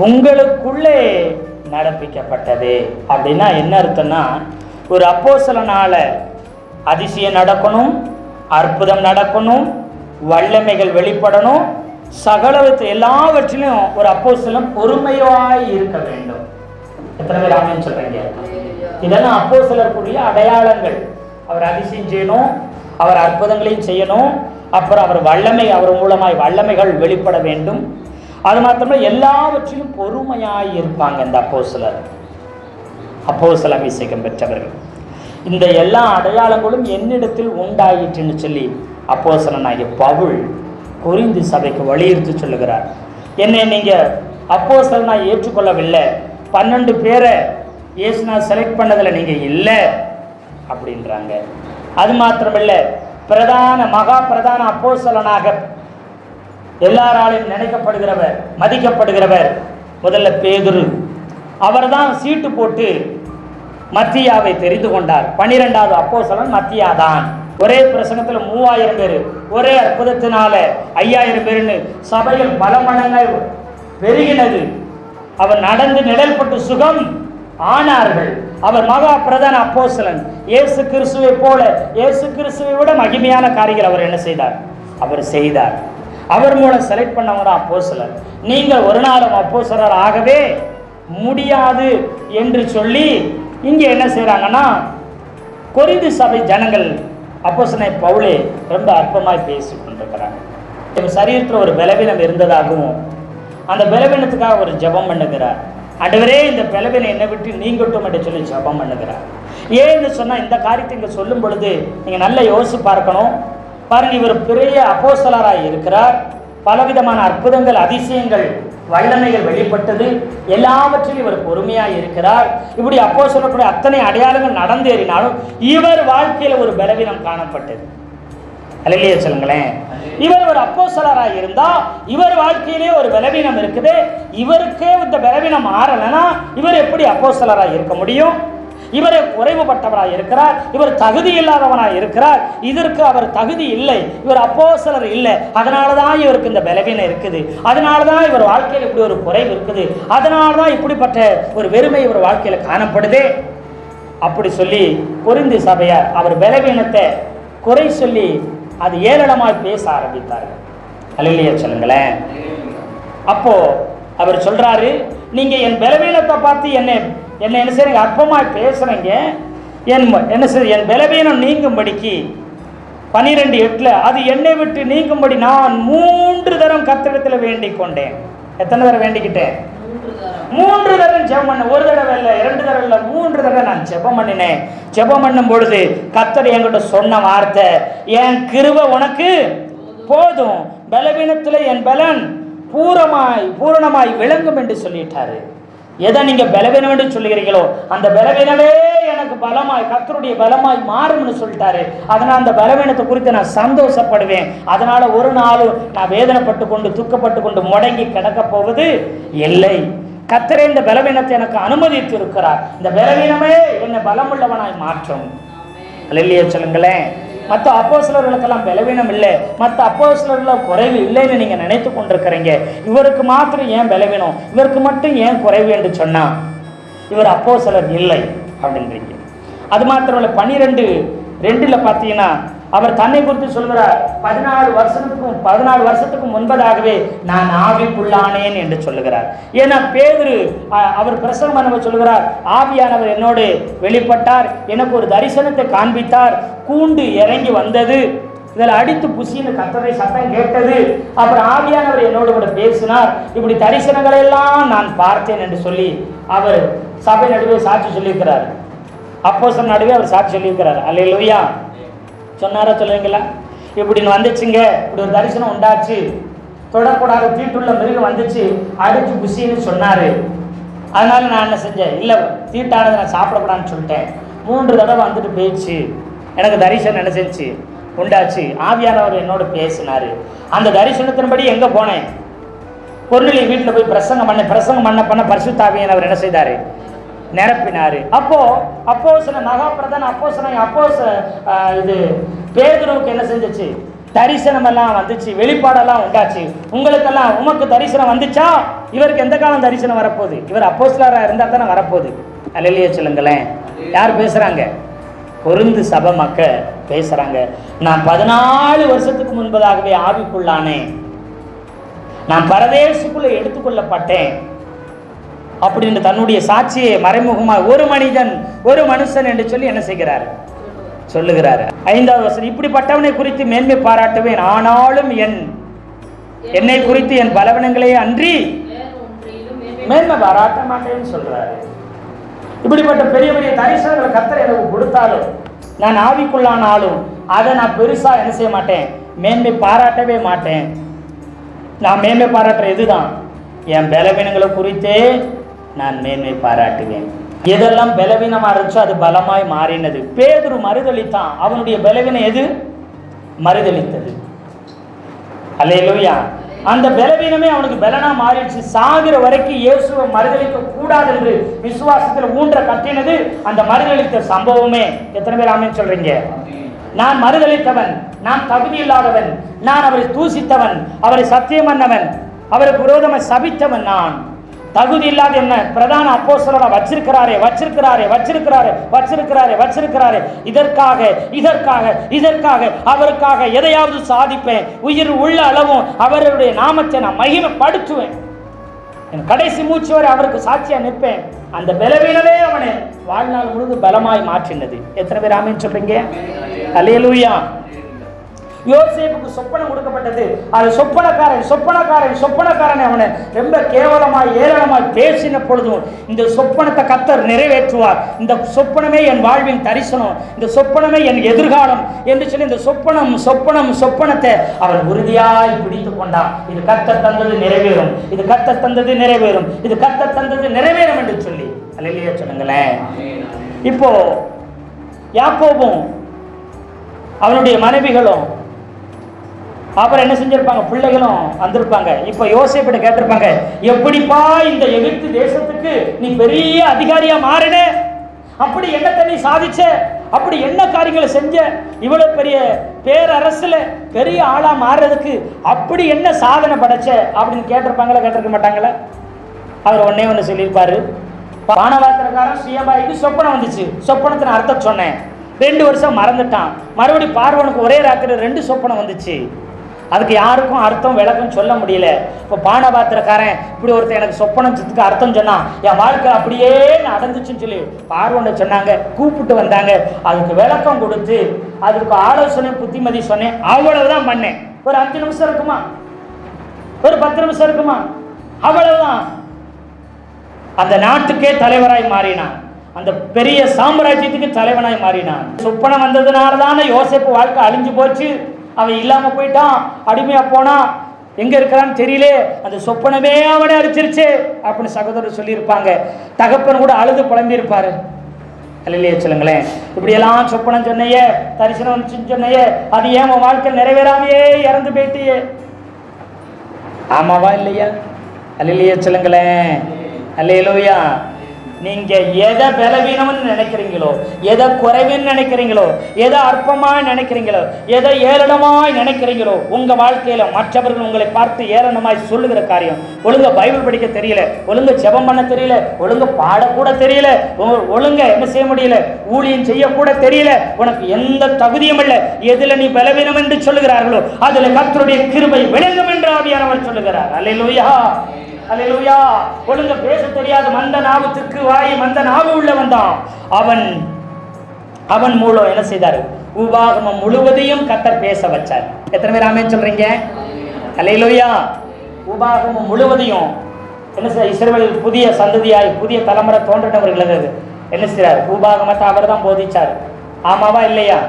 உங்களுக்குள்ளே நடப்பிக்கப்பட்டது. அப்படின்னா என்ன அர்த்தம்னா, ஒரு அப்போஸ்தலனால அதிசயம் நடக்கணும், அற்புதம் நடக்கணும், வல்லமைகள் வெளிப்படணும், சகலவற்றை எல்லாவற்றிலும் ஒரு அப்போஸ்தலன் பொறுமையாய் இருக்க வேண்டும். எத்தனை பேர் ஆமென் சொல்றீங்க? இதெல்லாம் அப்போஸ்தலருக்குரிய அடையாளங்கள். அவர் அதிசயம் செய்யணும், அவர் அற்புதங்களையும் செய்யணும், அப்புறம் அவர் வல்லமை, அவர் மூலமாய் வல்லமைகள் வெளிப்பட வேண்டும். அது மாத்திரமே எல்லாவற்றிலும் பொறுமையாய் இருப்பாங்க இந்த அப்போஸ்தலர், அப்போஸ்தல அபிஷேகம் பெற்றவர்கள். இந்த எல்லா அடையாளங்களும் என்னிடத்தில் உண்டாயிற்றுன்னு சொல்லி அப்போஸ்தலனாகிய பவுல் கொரிந்து சபைக்கு வலியுறுத்தி சொல்லுகிறார். என்னை நீங்க அப்போஸ்தலனாய் ஏற்றுக்கொள்ளவில்லை, 12 பேரை இயேசுனா செலக்ட் பண்ணதில் நீங்க இல்லை அப்படின்றாங்க. அது மாத்திரமில்லை, பிரதான மகா பிரதான அப்போஸ்தலனாக எல்லாராலையும் நினைக்கப்படுகிறவர், மதிக்கப்படுகிறவர் முதல்ல பேதுரு. அவர் தான் சீட்டு போட்டு மத்தியாவை தெரிந்து கொண்டார். 12வது அப்போஸ்தலன் மத்தியா தான். ஒரே பிரசங்கத்தில் 3000 பேர், ஒரே அற்புதத்தினால 5000 பேர்னு சபையில் பல மடங்காய் பெருகினது. அவர் நடந்து நிழல்பட்டு சுகம் ஆனார்கள். அவர் மகா பிரதான அப்போஸ்தலன். இயேசு கிறிஸ்துவை போல, இயேசு கிறிஸ்துவை விட மகிமையான காரியங்கள் அவர் என்ன செய்தார்? அவர் செய்தார். அவர் மூலம் செலக்ட் பண்ணவங்க தான் அப்போஸ்தலர். நீங்கள் ஒரு நாளும் அப்போஸ்தலர் ஆகவே முடியாது என்று சொல்லி இங்கே என்ன செய்கிறாங்கன்னா, கொரிந்து சபை ஜனங்கள் அப்போஸ்தலனை பவுலே ரொம்ப அற்பமாய் பேசி கொண்டிருக்கிறாங்க. சரீரத்தில் ஒரு பலவீனம் இருந்ததாகவும் அந்த பலவீனத்துக்காக ஒரு ஜெபம் பண்ணுகிறார். ஆண்டவரே, இந்த பலவீனம் என்னை விட்டு நீங்கட்டும் என்று சொல்லி ஜெபம் பண்ணுகிறார். ஏன்னு சொன்னால், இந்த காரியத்தை இங்கே சொல்லும் பொழுது நீங்கள் நல்லா யோசிச்சு பார்க்கணும். பாருங்க, இவர் பெரிய அப்போஸ்தலராய் இருக்கிறார். பலவிதமான அற்புதங்கள், அதிசயங்கள், வல்லமைகள் வெளிப்பட்டது. எல்லாவற்றிலும் இவர் பொறுமையாக இருக்கிறார். இப்படி அப்போஸ்தலருடைய அத்தனை அடையாளங்கள் நடந்தேறினாலும் இவர் வாழ்க்கையில் ஒரு பலவீனம் காணப்பட்டது. அல்லேலூயா சொல்லுங்களேன். இவர் ஒரு அப்போஸ்தலராக இருந்தா இவர் வாழ்க்கையிலே ஒரு பலவீனம் இருக்குது. இவருக்கே இந்த பலவீனம் மாறலைன்னா இவர் எப்படி அப்போஸ்தலராக இருக்க முடியும்? இவரே குறைவுபட்டவராக இருக்கிறார், இவர் தகுதி இல்லாதவனாக இருக்கிறார். இதற்கு அவர் தகுதி இல்லை, இவர் அப்போஸ்தலர் இல்லை. அதனால தான் இவருக்கு இந்த பலவீனம் இருக்குது. அதனால தான் இவர் வாழ்க்கையில் இப்படி ஒரு குறைவு இருக்குது. அதனால தான் இப்படிப்பட்ட ஒரு வெறுமை இவர் வாழ்க்கையில் காணப்படுது அப்படி சொல்லி கொரிந்து சபையார் அவர் பலவீனத்தை குறை சொல்லி அது ஏளனமாய் பேச ஆரம்பித்தார்கள். அல்லேலூயா சொல்லுங்களேன். அப்போ அவர் சொல்றாரு, நீங்க என் பலவீனத்தை பார்த்து என்னை என்ன செய்றீங்க? அற்பமாய் பேசுறீங்க. என் பலவீனம் நீங்கும்படிக்கு 12:8 அது என்னை விட்டு நீங்கும்படி நான் 3 தரம் கர்த்தரிடத்தில் வேண்டிக் கொண்டேன். எத்தனை தடவை வேண்டிக்கிட்டேன்? 3 தடவை ஜெபம் பண்ண. ஒரு தடவை இல்லை, 2 தடவை இல்லை, 3 தடவை நான் ஜெபம் பண்ணினேன். ஜெபம் பண்ணும் பொழுது கர்த்தர் என்கிட்ட சொன்ன வார்த்தை, என் கிருபை உனக்கு போதும், பலவீனத்தில் என் பலன் பூரணமாய் விளங்கும் என்று சொல்லிட்டாரு. எதை நீங்க பலவீனம் என்று சொல்லுகிறீங்களோ அந்த பலவீனமே எனக்கு எனக்கு பலமாய் கர்த்தருடைய பலமாய் மாறும்னு சொல்லிட்டாரு. அதனால் அந்த பலவீனத்தை குறித்து நான் சந்தோஷப்படுவேன். அதனால ஒரு நாளும் நான் வேதனைப்பட்டு கொண்டு துக்கப்பட்டு கொண்டு முடங்கி கிடக்க போவது இல்லை. கர்த்தரே இந்த பலவீனத்தை எனக்கு அனுமதித்து இருக்கிறார். இந்த பலவீனமே என்னை பலமுள்ளவனாய் மாற்றும். அல்லேலூயா சொல்லுங்களேன். மற்ற அப்போஸ்தலர்களுக்கெல்லாம் பலவீனம் இல்லை, மற்ற அப்போஸ்தலர்கள் குறைவு இல்லைன்னு நீங்கள் நினைத்து கொண்டிருக்கிறீங்க. இவருக்கு மாத்திரம் ஏன் பலவீனம், இவருக்கு மட்டும் ஏன் குறைவு என்று சொன்னால் இவர் அப்போஸ்தலர் இல்லை அப்படின்றீங்க. அது மாத்திரம் இல்லை, 12:2 பார்த்தீங்கன்னா அவர் தன்னை குறித்து சொல்கிறார், 14 வருஷத்துக்கு முன்பதாகவே நான் ஆவிக்குள்ளானேன் என்று சொல்லுகிறார். ஏன்னா பேதுரு அவர் பிரசங்கம் பண்ண சொல்லுகிறார், ஆவியானவர் என்னோடு வெளிப்பட்டார், எனக்கு ஒரு தரிசனத்தை காண்பித்தார், கூண்டு இறங்கி வந்தது, இதில் அடித்து புசின்னு கர்த்தருடைய சத்தம் கேட்டது, அப்புறம் ஆவியானவர் என்னோடு கூட பேசினார், இப்படி தரிசனங்களை எல்லாம் நான் பார்த்தேன் என்று சொல்லி அவர் சபை நடுவே சாட்சி சொல்லியிருக்கிறார். அப்போஸ்தலர் நடுவே அவர் சாட்சி சொல்லியிருக்கிறார். அல்லேலூயா சொன்னாரா சொல்லுவீங்களா? இப்படின்னு வந்துச்சுங்க, இப்படி ஒரு தரிசனம் உண்டாச்சு, தொடக்கூடாத தீட்டுள்ள மிருகம் வந்துச்சு, அடிச்சு புசின்னு சொன்னார். அதனால நான் என்ன செஞ்சேன், இல்லை தீட்டானதை நான் சாப்பிடக்கூடாதுன்னு சொல்லிட்டேன். 3 தடவை வந்துட்டு போயிடுச்சு, எனக்கு தரிசனம் என்ன செஞ்சு உண்டாச்சு, ஆவியானவர் என்னோட பேசினார். அந்த தரிசனத்தின்படி எங்கே போனேன், பொருளை வீட்டில் போய் பிரசங்கம் பண்ண பரிசுத்த ஆவியானவர் என்ன செய்தார், நிரப்பினார். அப்போஸ்தல மகாபிரதான இது பேதுருவுக்கு என்ன செஞ்சிச்சு, தரிசனம் எல்லாம் வந்துச்சு, வெளிப்பாடெல்லாம் உண்டாச்சு. உங்களுக்கெல்லாம் உமக்கு தரிசனம் வந்துச்சா? இவருக்கு எந்த காலம் தரிசனம் வரப்போகுது? இவர் அப்போஸ்தலராக இருந்தால் தானே வரப்போகுது. அல்லேலூயா சொல்லுங்களேன். யார் பேசுகிறாங்க? கொரிந்து சபை மக்கள் பேசுகிறாங்க. நான் 14 வருஷத்துக்கு முன்பதாகவே ஆவிக்குள்ளானேன், நான் பரதேசுக்குள்ளே எடுத்துக்கொள்ளப்பட்டேன் அப்படின்னு தன்னுடைய சாட்சியை மறைமுகமாக ஒரு மனுஷன் என்று சொல்லி என்ன செய்கிறார், சொல்லுகிறார். 5வது வசனம், இப்படிப்பட்டவனை குறித்து மேன்மை பாராட்டுவேன், ஆனாலும் என்னை குறித்து என் பலவீனங்களே அன்றி மேன்மை பாராட்ட மாட்டேன்னு சொல்றாரு. இப்படிப்பட்ட பெரிய பெரிய தரிசனங்களை கர்த்தர் எனக்கு கொடுத்தாலும், நான் ஆவிக்குள்ளானாலும் அதை நான் பெருசா என்ன செய்ய மாட்டேன், மேன்மை பாராட்டவே மாட்டேன். நான் மேன்மை பாராட்டுற எதுதான், என் பலவீனங்களை குறித்தே நான் மேன்மை பாராட்டுவேன். எதெல்லாம் பலவீனமா இருந்துச்சோ அது பலமாய் மாறினது. பேதுரு மறுதளித்தான், அவனுடைய பலவீனம் எது, மறுதளித்தது. அல்லேலூயா. அந்த பலவீனமே அவனுக்கு பலனா மாறிடுச்சு. சாகிற வரைக்கும் இயேசுவை மறுதளிக்க கூடாது என்று விசுவாசத்தில் ஊன்ற கட்டினது அந்த மறுதளித்த சம்பவமே. எத்தனை பேர் ஆமென் சொல்றீங்க? நான் மறுதளித்தவன், நான் தகுதி இல்லாதவன், நான் அவரை தூசித்தவன், அவரை சத்தியம் பண்ணவன், அவருக்கு விரோதமாக சபித்தவன், நான் தகுதி இல்லாத என்ன பிரதான அப்போஸ்தலரை வச்சிருக்கிறாரே. இதற்காக அவருக்காக எதையாவது சாதிப்பேன், உயிர் உள்ள அளவும் அவருடைய நாமத்தை நான் மகிமைப்படுத்துவேன், என் கடைசி மூச்சு வரை அவருக்கு சாட்சியா நிற்பேன். அந்த பலவீனமே அவனை வாழ்நாள் முழுவதும் பலமாய் மாற்றினது. எத்தனை பேர் ஆமென் சொல்றீங்க? அல்லேலூயா. யோசேப்புக்கு சொப்பனம் கொடுக்கப்பட்டது. அது சொப்பனக்காரன் அவனை ரொம்ப கேவலமாய் ஏளனமாய் பேசின பொழுதும் இந்த சொப்பனத்தை கர்த்தர் நிறைவேற்றுவார், இந்த சொப்பனமே என் வாழ்வின் தரிசனம், இந்த சொப்பனமே என் எதிர்காலம் என்று சொல்லி இந்த சொப்பனத்தை அவன் உறுதியாய் பிடித்து கொண்டான். இது கர்த்தர் தந்தது நிறைவேறும், இது கர்த்தர் தந்தது நிறைவேறும், இது கர்த்தர் தந்தது நிறைவேறும் என்று சொல்லி. அல்லேலூயா சொல்லுங்களேன். இப்போ யாக்கோபும் அவனுடைய மனைவிகளும் அப்புறம் என்ன செஞ்சிருப்பாங்க, பிள்ளைகளும் வந்திருப்பாங்க. இப்ப யோசேப்பிட்ட கேட்டிருப்பாங்க, எப்படிப்பா இந்த எகிப்து தேசத்துக்கு நீ பெரிய அதிகாரியா மாறின, அப்படி என்னத்தை நீ சாதிச்ச, அப்படி என்ன காரியங்களை செஞ்ச, இவ்வளவு பெரிய பேரரசுல பெரிய ஆளா மாறுறதுக்கு அப்படி என்ன சாதனை படைச்ச அப்படின்னு கேட்டிருக்க மாட்டாங்களா? அவர் ஒண்ணு சொல்லியிருப்பாரு, பானபாத்திரக்காரன் சுயபாய்க்கு சொப்பனம் வந்துச்சு, சொப்பனத்தின் அர்த்தம் சொன்னேன், 2 வருஷம் மறந்துட்டான், மறுபடி பார்வனுக்கு ஒரே ராத்திரி 2 சொப்பனம் வந்துச்சு, அதுக்கு யாருக்கும் அர்த்தம் விளக்கம் சொல்ல முடியல. இப்போ பானபாத்திரக்காரன் இப்படி ஒருத்தர் எனக்கு சொப்பனத்துக்கு அர்த்தம் சொன்னான், என் வாழ்க்கை அப்படியே நடந்துச்சுன்னு சொல்லி பார்வனை சொன்னாங்க, கூப்பிட்டு வந்தாங்க, அதுக்கு விளக்கம் கொடுத்து அதுக்கு ஆலோசனை புத்திமதி சொன்னேன், அவ்வளவுதான் பண்ணேன். ஒரு 5 நிமிஷம் இருக்குமா, ஒரு 10 நிமிஷம் இருக்குமா, அவ்வளவுதான். அந்த நாட்டுக்கே தலைவராய் மாறினான், அந்த பெரிய சாம்ராஜ்யத்துக்கு தலைவனாய் மாறினான். சொப்பனம் வந்ததுனால தானே யோசேப்பு வாழ்க்கை அழிஞ்சு போச்சு, அவன் இல்லாம போயிட்டான், அடிமையா போனா, எங்க இருக்கிறான்னு தெரியல, அந்த சொப்பனமே அவனை அடிச்சிருச்சு அப்படின்னு சகோதரர் சொல்லியிருப்பாங்க. தகப்பன் கூட அழுது புலம்பியிருப்பாரு, அல்லேலூயா சொல்லுங்களேன். இப்படியெல்லாம் சொப்பனம் சொன்னையே, தரிசனம் சொன்னையே, அது ஏன் உன் வாழ்க்கை நிறைவேறாமையே இறந்து போயிட்டியே? ஆமாவா இல்லையா? அல்லேலூயா சொல்லுங்களேன். அல்லேலூயா. நீங்க எதை பலவீனம்னு நினைக்கிறீங்களோ, எதை குறைவுன்னு நினைக்கிறீங்களோ, எதை அற்பமாய் நினைக்கிறீங்களோ, எதை ஏளனமாய் நினைக்கிறீங்களோ, உங்க வாழ்க்கையில மற்றவர்கள் உங்களை பார்த்து ஏளனமாய் சொல்லுகிற காரியம், ஒழுங்க பைபிள் படிக்க தெரியல, ஒழுங்க ஜெபம் பண்ண தெரியல, ஒழுங்க பாடக்கூட தெரியல, ஒழுங்க என்ன செய்ய முடியல, ஊழியம் செய்யக்கூட தெரியல, உனக்கு எந்த தகுதியும் இல்லை, எதுல நீ பலவீனம் என்று சொல்லுகிறார்களோ அதுல கர்த்தருடைய கிருபை விளங்கும் என்று ஆவியானவர் சொல்லுகிறார். அல்லேலூயா, அல்லேலூயா. ஒழுங்க பேச தெரியாத மந்த நாவுக்கு வாய் மந்த நாவு உள்ளவன் தான் அவன் மூலம் என்ன செய்தார்? உபாகமம் முழுவதையும் கர்த்தர் பேச வச்சார். எத்தனை பேர் ஆமென் சொல்றீங்க? அல்லேலூயா. உபாகமம் முழுவதையும் என்ன செய்ய, இஸ்ரவேல் புதிய சந்ததியாய் புதிய தலைமுறை தோன்றினவர்களுக்கு என்ன செய்றார்? உபாகமத்தை அவர் தான் போதிச்சார். ஆமாவா இல்லையா?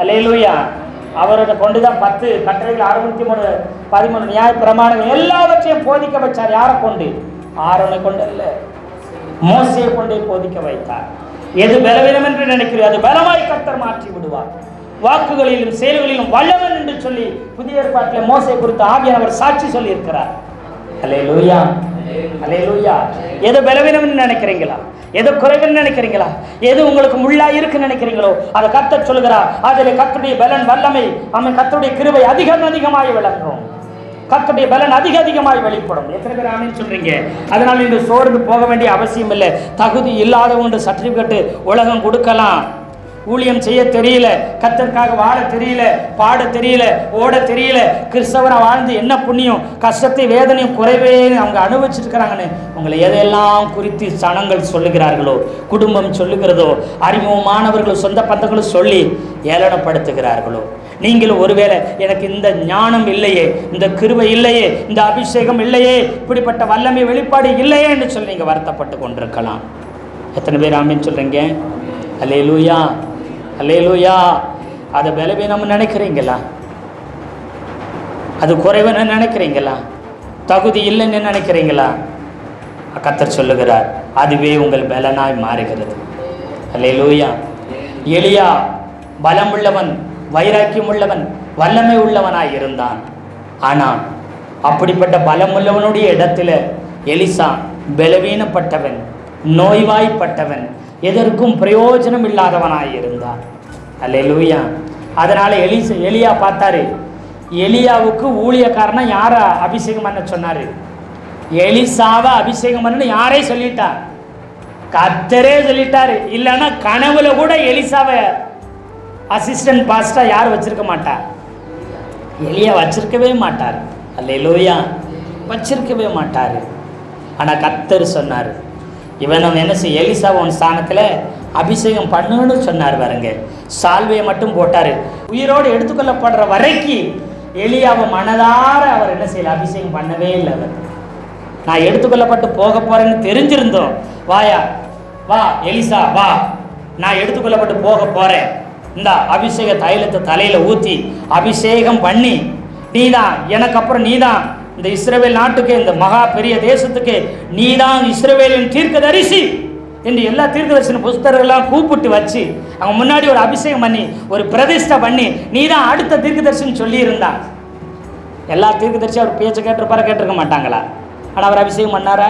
அல்லேலூயா. அவரோட கொண்டுதான் 10 கட்டளைகள் 613 13 நியாய பிரமாணங்கள் எல்லாவற்றையும் போதிக்க வச்சார். யாரை கொண்டு? ஆரோனை கொண்டு அல்ல, மோசேயை கொண்டே போதிக்க வைத்தார். எது பலவீனம் என்று நினைக்கிறோம் அது பலமாய் கர்த்தர் மாற்றி விடுவார். வாக்குகளிலும் செயல்களிலும் வல்லவன் என்று சொல்லி புதிய ஏற்பாட்டில் மோசே குறித்து ஆவியானவர் சாட்சி சொல்லி இருக்கிறார். அல்லேலூயா, அல்லேலூயா. எது பலவீனம் என்று நினைக்கிறீங்களா, எது குறைவுன்னு நினைக்கிறீங்களா, எது உங்களுக்கு முள்ளா இருக்குன்னு நினைக்கிறீங்களோ அதை கர்த்தர் சொல்லுகிறார். அதில் கர்த்தருடைய பலன் வல்லமை, அவன் கர்த்தருடைய கிருபை அதிகமாய் விளங்கும், கர்த்தருடைய பலன் அதிகமாய் வெளிப்படும். எத்தனை பேர் ஆமென் சொல்றீங்க? அதனால இந்த சோர்ந்து போக வேண்டிய அவசியம் இல்லை. தகுதி இல்லாதவங்க சர்டிபிகேட் உலகம் கொடுக்கலாம். ஊழியம் செய்ய தெரியல, கர்த்தருக்காக வாழ தெரியல, பாட தெரியல, ஓட தெரியல, கிறிஸ்தவனை வாழ்ந்து என்ன புண்ணியம், கஷ்டத்தை வேதனையும் குறைவே அவங்க அனுபவிச்சிருக்கிறாங்கன்னு உங்களை எதையெல்லாம் குறித்து சனங்கள் சொல்லுகிறார்களோ, குடும்பம் சொல்லுகிறதோ, அறிமுகமானவர்களோ, சொந்த பந்தங்களும் சொல்லி ஏளனப்படுத்துகிறார்களோ, நீங்களும் ஒருவேளை எனக்கு இந்த ஞானம் இல்லையே, இந்த கிருபை இல்லையே, இந்த அபிஷேகம் இல்லையே, இப்படிப்பட்ட வல்லமை வெளிப்பாடு இல்லையே என்று சொல்லி நீங்கள் வருத்தப்பட்டு கொண்டிருக்கலாம். எத்தனை பேர் ஆமென் சொல்றீங்க? அல்லேலூயா, அல்லேலூயா. அதை பலவீனம் நினைக்கிறீங்களா, அது குறைவுன்னு நினைக்கிறீங்களா, தகுதி இல்லைன்னு நினைக்கிறீங்களா? கர்த்தர் சொல்லுகிறார் அதுவே உங்கள் பலனாய் மாறுகிறது. அல்லேலூயா. எலியா பலம் உள்ளவன், வைராக்கியம் உள்ளவன், வல்லமை உள்ளவனாய் இருந்தான். ஆனால் அப்படிப்பட்ட பலம் உள்ளவனுடைய இடத்துல எலிசா பலவீனப்பட்டவன், நோய்வாய்ப்பட்டவன், எதற்கும் பிரயோஜனம் இல்லாதவனாய் இருந்தான். அல்லேலூயா. அதனால எலியா பார்த்தாரு, எலியாவுக்கு ஊழியக்காரனை யாரை அபிஷேகம் பண்ண சொன்னாரு? எலிசாவை அபிஷேகம் பண்ணு யாரே சொல்லிட்டார்? கர்த்தரே சொல்லிட்டாரு. இல்லைன்னா கனவுல கூட எலிசாவை அசிஸ்டன்ட் பாஸ்டா யார் வச்சிருக்க மாட்டார்? எலியா வச்சிருக்கவே மாட்டார். அல்லேலூயா, வச்சிருக்கவே மாட்டார். ஆனால் கர்த்தர் சொன்னார், இவன் என்ன செய்ய, எலிசாவை உன் ஸ்தானத்தில் அபிஷேகம் பண்ணுன்னு சொன்னார். பாருங்க, சால்வையை மட்டும் போட்டார். உயிரோடு எடுத்துக்கொள்ளப்படுற வரைக்கும் எலியாவை மனதார அவர் என்ன செய்யல, அபிஷேகம் பண்ணவே இல்லை. அவர் நான் எடுத்துக்கொள்ளப்பட்டு போக போறேன்னு தெரிஞ்சிருந்தோம், வாயா வா எலிசா வா, நான் எடுத்துக்கொள்ளப்பட்டு போக போறேன், இந்த அபிஷேக தைலத்தை தலையில ஊற்றி அபிஷேகம் பண்ணி, நீதான் எனக்கு அப்புறம், நீதான் இந்த இஸ்ரவேல் நாட்டுக்கு, இந்த மகா பெரிய தேசத்துக்கு நீதான் இஸ்ரவேலின் தீர்க்கதரிசி என்று எல்லா தீர்க்கதரிசன புஸ்தகர்கள்லாம் கூப்பிட்டு வச்சு அவங்க முன்னாடி ஒரு அபிஷேகம் பண்ணி ஒரு பிரதிஷ்டை பண்ணி நீதான் அடுத்த தீர்க்கதரிசின்னு சொல்லி இருந்தான். எல்லா தீர்க்கதரிசி அவர் பேச்சை கேட்டிருக்க மாட்டாங்களா? ஆனால் அவர் அபிஷேகம் பண்ணாரா?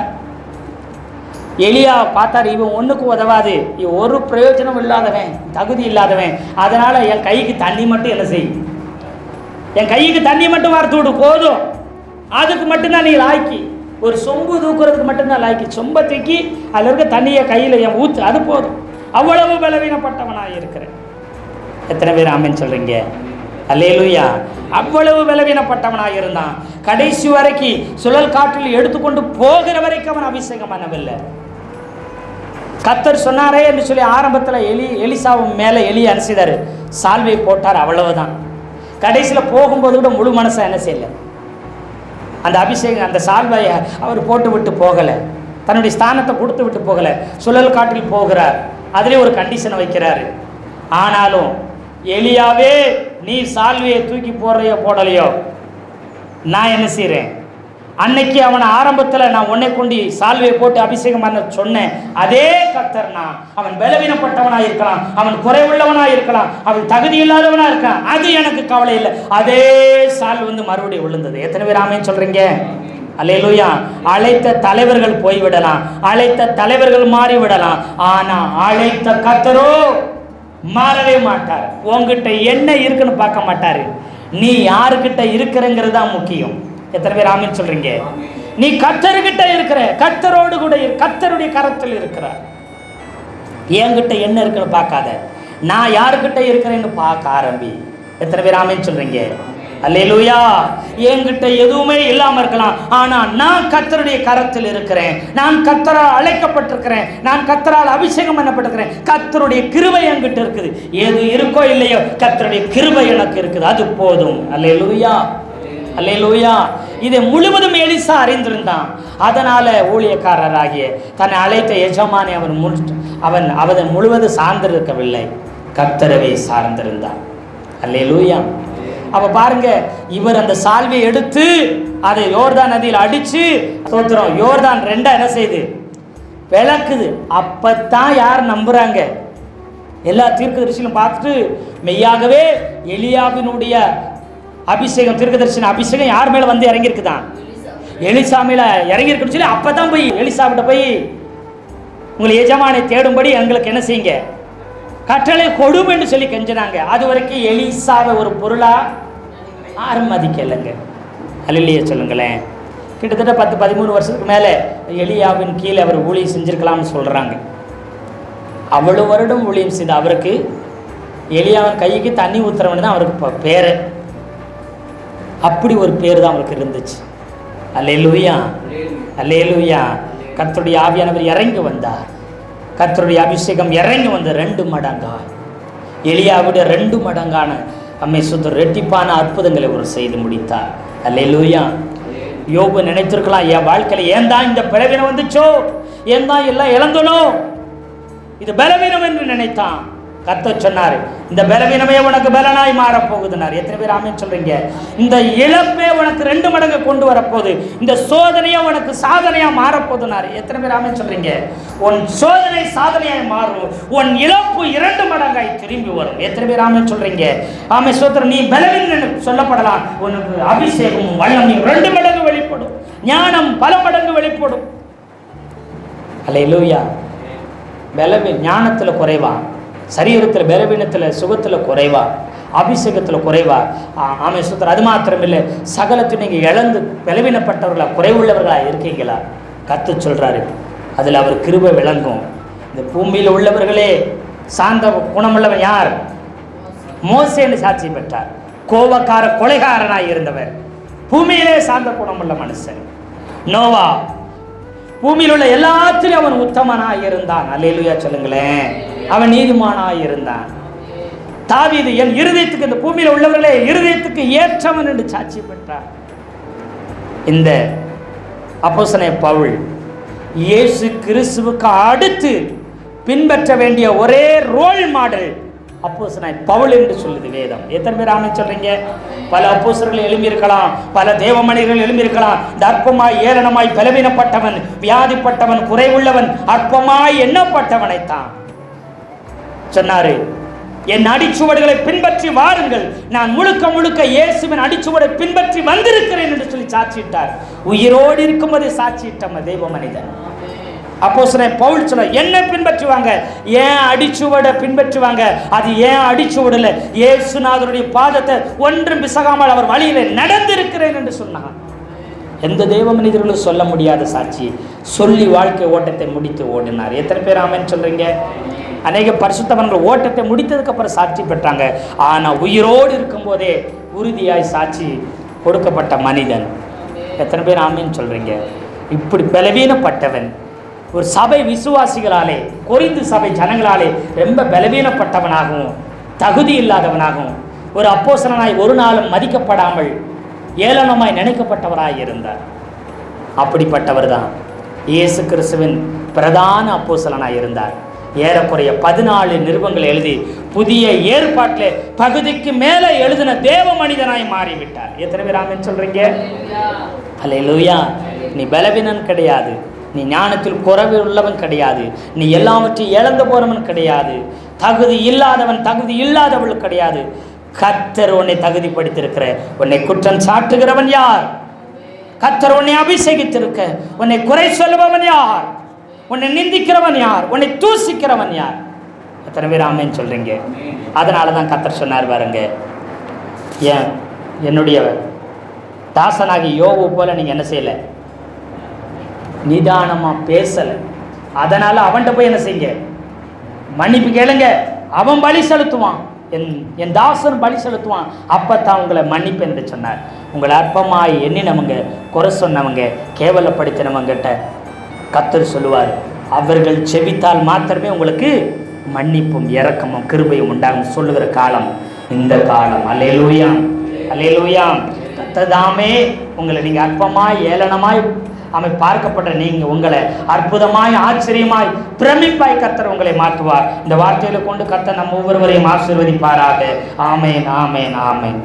எலியா பார்த்தாரு, இவன் ஒன்றுக்கு உதவாது, இவன் ஒரு பிரயோஜனம் இல்லாதவன், தகுதி இல்லாதவன், அதனால என் கைக்கு தண்ணி மட்டும் என்ன செய், என் கைக்கு தண்ணி மட்டும் வார்த்து விடு போதும், அதுக்கு மட்டும்தான் நீ லாய்க்கி, ஒரு சொம்பு தூக்குறதுக்கு மட்டும்தான் லாய்க்கி, சொம்பை தூக்கி அதில் இருக்க தண்ணியை கையில் என் ஊற்று, அது போதும். அவ்வளவு பலவீனப்பட்டவனாக இருக்கிறேன். எத்தனை பேர் ஆமென் சொல்றீங்க? அல்லேலூயா. அவ்வளவு பலவீனப்பட்டவனாக இருந்தான். கடைசி வரைக்கும் சுழல் காற்றில் எடுத்துக்கொண்டு போகிற வரைக்கும் அவன் அபிஷேகம் பண்ணவில்லை. கர்த்தர் சொன்னாரே என்று சொல்லி ஆரம்பத்தில் எலிசாவும் மேலே எலியை அனுசிதார், சால்வை போட்டார், அவ்வளவுதான். கடைசியில் போகும்போது கூட முழு மனசை என்ன செய்யலை, அந்த அபிஷேகம் அந்த சால்வையை அவர் போட்டு விட்டு போகலை, தன்னுடைய ஸ்தானத்தை கொடுத்து விட்டு போகலை, சுழல் காட்டில் போகிறார். அதிலே ஒரு கண்டிஷனை வைக்கிறாரு. ஆனாலும் எலியாவே நீ சால்வையை தூக்கி போடுறையோ போடலையோ, நான் என்ன செய்கிறேன், அன்னைக்கு அவன் ஆரம்பத்தில் நான் உன்னை கொண்டு சால்வையை போட்டு அபிஷேகம் பண்ண சொன்னேன். அதே கர்த்தர்னா அவன் பலவீனப்பட்டவனாக இருக்கலாம், அவன் குறைவுள்ளவனாக இருக்கலாம், அவன் தகுதி இல்லாதவனாக இருக்கான், அது எனக்கு கவலை இல்லை. அதே சால் வந்து மறுபடியும் விழுந்தது. எத்தனை பேர் ஆமென் சொல்றீங்க? அல்லேலூயா. அழைத்த தலைவர்கள் போய்விடலாம், அழைத்த தலைவர்கள் மாறிவிடலாம், ஆனா அழைத்த கர்த்தரோ மாறவே மாட்டார். உங்ககிட்ட என்ன இருக்குன்னு பார்க்க மாட்டாரு, நீ யாருக்கிட்ட இருக்கிறங்கிறது தான் முக்கியம். எத்தனை பேர் ஆமென் சொல்றீங்க? நீ கர்த்தர்கிட்ட இருக்கிற, கர்த்தரோடு கூட கர்த்தருடைய கரத்தில் இருக்கிற. என்கிட்ட என்ன இருக்குன்னு பார்க்காத, நான் யாருக்கிட்ட இருக்கிறேன்னு பார்க்க ஆரம்பி. எத்தனை பேர் ஆமென் சொல்றீங்க? அல்லேலூயா. என்கிட்ட எதுவுமே இல்லாம இருக்கலாம், ஆனா நான் கர்த்தருடைய கரத்தில் இருக்கிறேன், நான் கர்த்தரால் அழைக்கப்பட்டிருக்கிறேன், நான் கர்த்தரால் அபிஷேகம் பண்ணப்பட்டிருக்கிறேன், கர்த்தருடைய கிருபை என்கிட்ட இருக்குது. எது இருக்கோ இல்லையோ கர்த்தருடைய கிருபை எனக்கு இருக்குது, அது போதும். அல்லேலூயா, அல்லேலூயா. இதை முழுவதும் எலிசா அறிந்திருந்தான். அதனால ஊழியக்காரராகிய தன்னை அழைத்த எஜமானை அவன் முழுவதும் சார்ந்திருக்கவில்லை, கர்த்தரவே சார்ந்திருந்தான். அல்லேலூயா. அப்ப பாருங்க, இவர் அந்த சால்வை எடுத்து அதை யோர்தான் நதியில் அடிச்சு ஸ்தோத்திரம், யோர்தான் ரெண்டா என்ன செய்து விளக்குது. அப்பத்தான் யார் நம்புறாங்க? எல்லா தீர்க்கதரிசிகளும் பார்த்துட்டு மெய்யாகவே எலியாவினுடைய அபிஷேகம், தீர்க்கதரிசன அபிஷேகம் யார் மேல வந்து இறங்கியிருக்குதான்? எலிசா மேல இறங்கியிருக்குன்னு சொல்லி அப்பதான் போய் எலிசாவிட்ட போய் உங்களை எஜமானை தேடும்படி எங்களுக்கு என்ன செய்யுங்க, கட்டளை கொடும் என்று சொல்லி கெஞ்சினாங்க. அது வரைக்கும் எலிசாவை ஒரு பொருளா மதிக்கலைங்க. அல்லேலூயா சொல்லுங்களேன். கிட்டத்தட்ட 10-13 வருஷத்துக்கு மேலே எலியாவின் கீழே அவர் ஊழியம் செஞ்சிருக்கலாம்னு சொல்கிறாங்க. அவ்வளவு வருடம் ஊழியம் செய்த அவருக்கு எலியாவின் கைக்கு தண்ணி ஊத்துறவன் தான் அவருக்கு பேர். அப்படி ஒரு பேர் தான் அவருக்கு இருந்துச்சு. அல்லேலூயா, அல்லேலூயா. கர்த்தருடைய ஆவியானவர் இறங்கி வந்தார், கர்த்தருடைய அபிஷேகம் இறங்கி வந்த 2 மடங்கா எலியாவுடைய 2 மடங்கான ரெட்டிப்பான அற்புதங்களை ஒரு செய்து முடித்தார். அல்லேலூயா. யோபு நினைத்திருக்கலாம், என் வாழ்க்கையில் ஏன் தான் இந்த பலவீனம் வந்துச்சோ, ஏன் தான் எல்லாம் இழந்தனோ, இது பலவீனம் என்று நினைத்தான். கர்த்தர் சொன்னார், இந்த பலவீனமே உனக்கு பலனாய் மாறப்போகுதுனார். எத்தனை பேர் ஆமென் சொல்றீங்க? இந்த இழப்பே உனக்கு 2 மடங்கு கொண்டு வரப்போகுது, இந்த சோதனையா உனக்கு சாதனையா மாறப்போகுதுனார். எத்தனை பேர் ஆமென் சொல்றீங்க? உன் சோதனை சாதனையாய் மாறும், உன் இழப்பு 2 மடங்காய் திரும்பி வரும். எத்தனை பேர் ஆமென் சொல்றீங்க? ஆமென் ஸ்தோத்திரம். நீ பலவீனம் சொல்லப்படலாம், உனக்கு அபிஷேகம் வல்லமை 2 மடங்கு வெளிப்படும், ஞானம் பல மடங்கு வெளிப்படும். அல்லேலூயா. ஞானத்தில் குறைவா, சரீரத்தில் பலவீனத்தில், சுகத்தில் குறைவா, அபிஷேகத்தில் குறைவா. ஆமென் ஸ்தோத்திரம். அது மாத்திரமில்லை, சகலத்தையும் நீங்கள் இழந்து பலவீனப்பட்டவர்களா, குறைவுள்ளவர்களாக இருக்கீங்களா? கர்த்தர் சொல்கிறாரு, அதில் அவர் கிருபை விளங்கும். இந்த பூமியில் உள்ளவர்களே சார்ந்த குணமுள்ளவன் யார்? மோசேன்னு சாட்சி பெற்றார். கோபக்கார கொலைகாரனாய் இருந்தவர், பூமியிலே சார்ந்த குணமுள்ள மனுஷன். நோவா பூமியில் உள்ள எல்லாத்திலும் அவன் உத்தமனாய் இருந்தான். அல்லேலூயா சொல்லுங்களேன். அவன் நீதிமானாய் இருந்தான். தாவீது என் இருதயத்துக்கு, இந்த பூமியில் உள்ளவர்களே இருதயத்துக்கு ஏற்றவன் என்று சாட்சி பெற்றார். இந்த அப்போஸ்தலனாகிய பவுல் இயேசு கிறிஸ்துவுக்கு அடுத்து பின்பற்ற வேண்டிய ஒரே ரோல் மாடல் அப்போஸ்தலனாகிய பவுல் என்று சொல்லுது வேதம். எத்தனை பேர் ஆமென் சொல்றீங்க? பல அப்போஸ்தலர்கள் எழும்பியிருக்கலாம், பல தேவமணிகள் எழும்பியிருக்கலாம். இந்த அற்பமாய், ஏளனமாய், பலவீனப்பட்டவன், வியாதிப்பட்டவன், குறைவுள்ளவன், அற்பமாய் எண்ணப்பட்டவனைத்தான் சொன்னாரு, என் அடிச்சுவடுகளை பின்பற்றி வாருங்கள், நான் முழுக்க முழுக்க இயேசுவின் அடிச்சுவடை பின்பற்றி வந்திருக்கிறேன் என்று சொல்லி சாட்சியிட்டார். உயிரோடு இருக்கும்போது சாட்சியிட்ட தெய்வ மனிதன் அப்போஸ்தலன் பவுல் சொல்ல, என்ன பின்பற்றுவாங்க, ஏன் அடிச்சுவடை பின்பற்றுவாங்க. அது ஏன் அடிச்சுவடல, இயேசுநாதருடைய பாதத்தை ஒன்றும் பிசகாமல் அவர் வழியில நடந்திருக்கிறேன் என்று சொன்னார். எந்த தெய்வ மனிதர்களும் சொல்ல முடியாத சாட்சி சொல்லி வாழ்க்கை ஓட்டத்தை முடித்து ஓடினார். எத்தனை பேர் ஆமென் சொல்றீங்க? அநேக பரிசுத்தவன்கள் ஓட்டத்தை முடித்ததுக்கு அப்புறம் சாட்சி பெற்றாங்க. ஆனால் உயிரோடு இருக்கும்போதே உறுதியாய் சாட்சி கொடுக்கப்பட்ட மனிதன். எத்தனை பேர் ஆமென் சொல்றீங்க? இப்படி பலவீனப்பட்டவன், ஒரு சபை விசுவாசிகளாலே, கொரிந்து சபை ஜனங்களாலே ரொம்ப பலவீனப்பட்டவனாகவும் தகுதி இல்லாதவனாகவும், ஒரு அப்போஸ்தலனாய் ஒரு நாளும் மதிக்கப்படாமல் ஏளனமாய் நினைக்கப்பட்டவராய் இருந்தார். அப்படிப்பட்டவர் தான் இயேசு கிறிஸ்துவின் பிரதான அப்போஸ்தலனாய் இருந்தார். ஏறக்குறைய 14 நிருபங்கள் எழுதி புதிய ஏற்பாட்டில் பகுதிக்கு மேலே எழுதின தேவ மனிதனாய் மாறிவிட்டார். எத்தனை பேர் ஆமென் சொல்றீங்க? அல்லேலூயா. நீ பலவீனன் கிடையாது, நீ ஞானத்தில் குறைவு உள்ளவன் கிடையாது, நீ எல்லாவற்றையும் இழந்து போறவன் கிடையாது, தகுதி இல்லாதவன் தகுதி இல்லாதவள் கிடையாது. கர்த்தர் உன்னை தகுதிப்படுத்தியிருக்கிற, உன்னை குற்றம் சாட்டுகிறவன் யார்? கர்த்தர் உன்னை அபிஷேகித்திருக்க, உன்னை குறை சொல்லுபவன் யார்? உன்னை நிந்திக்கிறவன் யார்? உன்னை தூசிக்கிறவன் யார்? எத்தனை பேர் ஆமென் சொல்றீங்க? அதனால தான் கர்த்தர் சொன்னார் பாருங்க, ஏன் என்னுடைய தாசனாகி யோபு போல நீங்க என்ன செய்யல, நிதானமா பேசல. அதனால அவன்கிட்ட போய் என்ன செய்யுங்க, மன்னிப்பு கேளுங்க. அவன் பலி செலுத்துவான், என் தாசன் பலி செலுத்துவான், அப்பத்தான் உங்களை மன்னிப்பு என்று சொன்னார். உங்களை அற்பமாய் எண்ணினவங்க, குறை சொன்னவங்க, கேவலப்படுத்தினவங்கிட்ட கர்த்தர் சொல்லுவார், அவர்கள் செபித்தால் மாத்திரமே உங்களுக்கு மன்னிப்பும் இரக்கமும் கிருபையும் உண்டாகும் சொல்லுகிற காலம் இந்த காலம். அல்லேலூயா, அல்லேலூயா. கர்த்தர் தாமே உங்களை நீங்கள் அற்பமாய் ஏளனமாய் பார்க்கப்பட்ட நீங்கள் உங்களை அற்புதமாய் ஆச்சரியமாய் பிரமிப்பாய் கர்த்தர் உங்களை மாற்றுவார். இந்த வார்த்தையில கொண்டு கர்த்தர் நம்ம ஒவ்வொருவரையும் ஆசீர்வதிப்பாராக. ஆமேன், ஆமேன், ஆமேன்.